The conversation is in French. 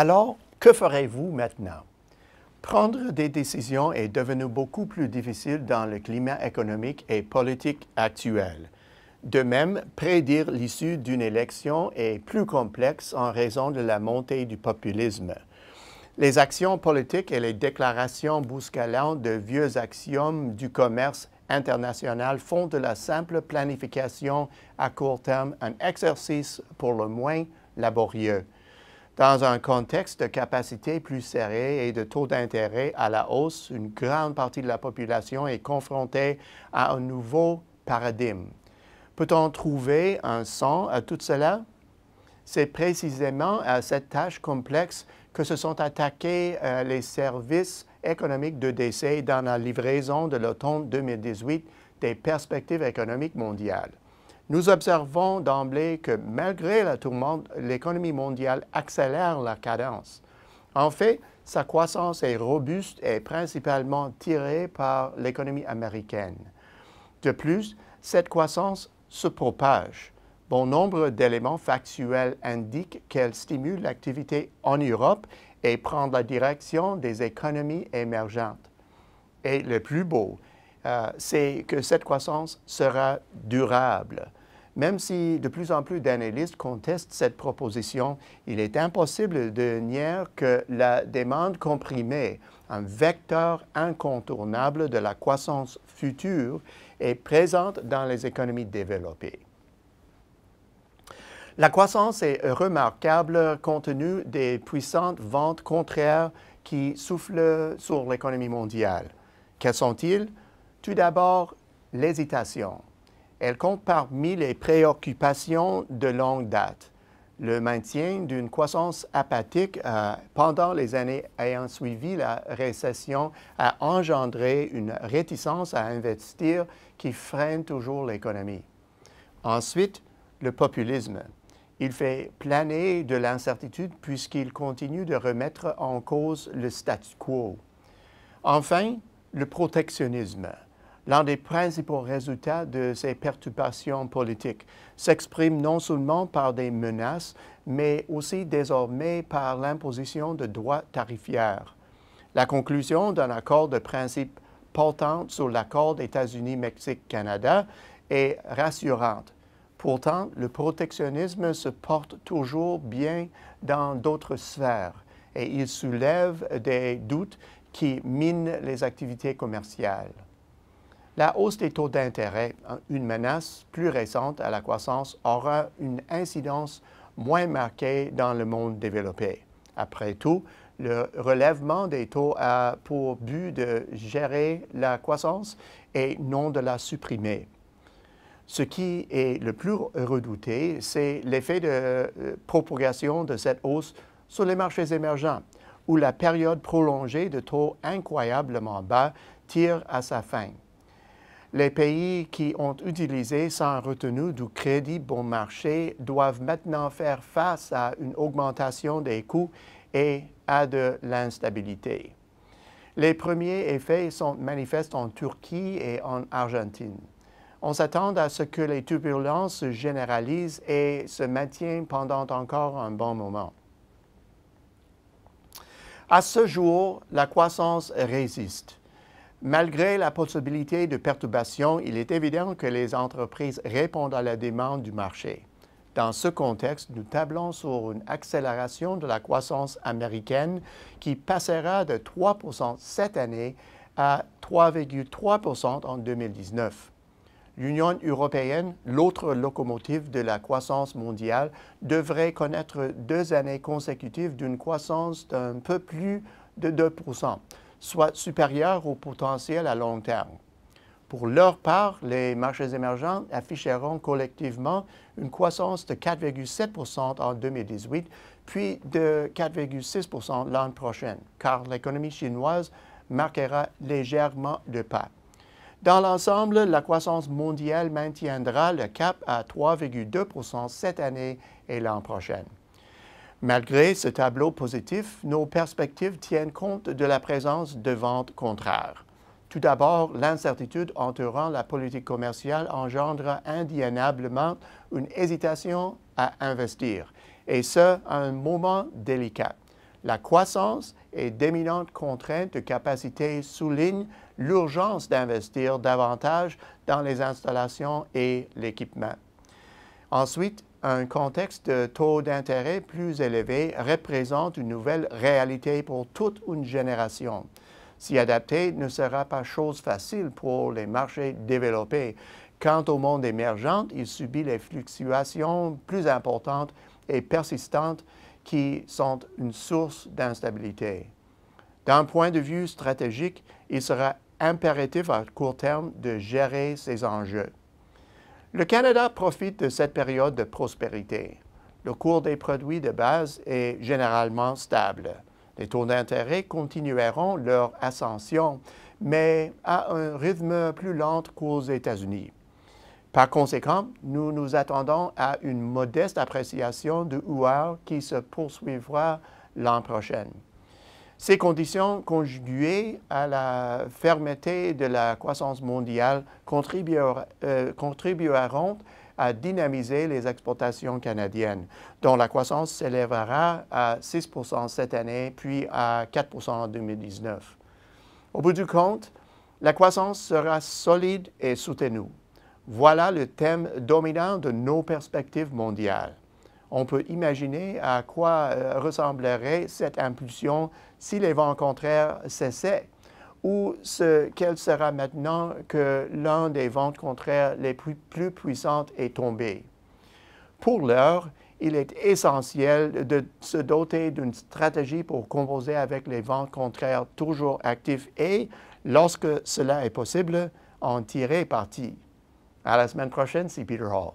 Alors, que ferez-vous maintenant? Prendre des décisions est devenu beaucoup plus difficile dans le climat économique et politique actuel. De même, prédire l'issue d'une élection est plus complexe en raison de la montée du populisme. Les actions politiques et les déclarations bousculantes de vieux axiomes du commerce international font de la simple planification à court terme un exercice pour le moins laborieux. Dans un contexte de capacité plus serrée et de taux d'intérêt à la hausse, une grande partie de la population est confrontée à un nouveau paradigme. Peut-on trouver un sens à tout cela? C'est précisément à cette tâche complexe que se sont attaqués les services économiques de DC dans la livraison de l'automne 2018 des perspectives économiques mondiales. Nous observons d'emblée que malgré la tourmente, l'économie mondiale accélère la cadence. En fait, sa croissance est robuste et principalement tirée par l'économie américaine. De plus, cette croissance se propage. Bon nombre d'éléments factuels indiquent qu'elle stimule l'activité en Europe et prend la direction des économies émergentes. Et le plus beau, c'est que cette croissance sera durable. Même si de plus en plus d'analystes contestent cette proposition, il est impossible de nier que la demande comprimée, un vecteur incontournable de la croissance future, est présente dans les économies développées. La croissance est remarquable compte tenu des puissantes ventes contraires qui soufflent sur l'économie mondiale. Quels sont-ils? Tout d'abord, l'hésitation. Elle compte parmi les préoccupations de longue date. Le maintien d'une croissance apathique pendant les années ayant suivi la récession a engendré une réticence à investir qui freine toujours l'économie. Ensuite, le populisme. Il fait planer de l'incertitude puisqu'il continue de remettre en cause le statu quo. Enfin, le protectionnisme. L'un des principaux résultats de ces perturbations politiques s'exprime non seulement par des menaces, mais aussi désormais par l'imposition de droits tarifaires. La conclusion d'un accord de principe portant sur l'accord États-Unis-Mexique-Canada est rassurante. Pourtant, le protectionnisme se porte toujours bien dans d'autres sphères et il soulève des doutes qui minent les activités commerciales. La hausse des taux d'intérêt, une menace plus récente à la croissance, aura une incidence moins marquée dans le monde développé. Après tout, le relèvement des taux a pour but de gérer la croissance et non de la supprimer. Ce qui est le plus redouté, c'est l'effet de propagation de cette hausse sur les marchés émergents, où la période prolongée de taux incroyablement bas tire à sa fin. Les pays qui ont utilisé sans retenue du crédit bon marché doivent maintenant faire face à une augmentation des coûts et à de l'instabilité. Les premiers effets sont manifestes en Turquie et en Argentine. On s'attend à ce que les turbulences se généralisent et se maintiennent pendant encore un bon moment. À ce jour, la croissance résiste. Malgré la possibilité de perturbation, il est évident que les entreprises répondent à la demande du marché. Dans ce contexte, nous tablons sur une accélération de la croissance américaine qui passera de 3 % cette année à 3,3 % en 2019. L'Union européenne, l'autre locomotive de la croissance mondiale, devrait connaître 2 années consécutives d'une croissance d'un peu plus de 2 %, soit supérieure au potentiel à long terme. Pour leur part, les marchés émergents afficheront collectivement une croissance de 4,7 % en 2018, puis de 4,6 % l'an prochain, car l'économie chinoise marquera légèrement le pas. Dans l'ensemble, la croissance mondiale maintiendra le cap à 3,2 % cette année et l'an prochain. Malgré ce tableau positif, nos perspectives tiennent compte de la présence de ventes contraires. Tout d'abord, l'incertitude entourant la politique commerciale engendre indéniablement une hésitation à investir, et ce, à un moment délicat. La croissance et d'éminentes contraintes de capacité soulignent l'urgence d'investir davantage dans les installations et l'équipement. Ensuite, un contexte de taux d'intérêt plus élevé représente une nouvelle réalité pour toute une génération. S'y adapter ne sera pas chose facile pour les marchés développés. Quant au monde émergent, il subit les fluctuations plus importantes et persistantes qui sont une source d'instabilité. D'un point de vue stratégique, il sera impératif à court terme de gérer ces enjeux. Le Canada profite de cette période de prospérité. Le cours des produits de base est généralement stable. Les taux d'intérêt continueront leur ascension, mais à un rythme plus lent qu'aux États-Unis. Par conséquent, nous nous attendons à une modeste appréciation de UR qui se poursuivra l'an prochain. Ces conditions conjuguées à la fermeté de la croissance mondiale contribueront à dynamiser les exportations canadiennes, dont la croissance s'élèvera à 6 % cette année, puis à 4 % en 2019. Au bout du compte, la croissance sera solide et soutenue. Voilà le thème dominant de nos perspectives mondiales. On peut imaginer à quoi ressemblerait cette impulsion si les vents contraires cessaient, ou quel sera maintenant que l'un des vents contraires les plus puissants est tombé. Pour l'heure, il est essentiel de se doter d'une stratégie pour composer avec les vents contraires toujours actifs et, lorsque cela est possible, en tirer parti. À la semaine prochaine, c'est Peter Hall.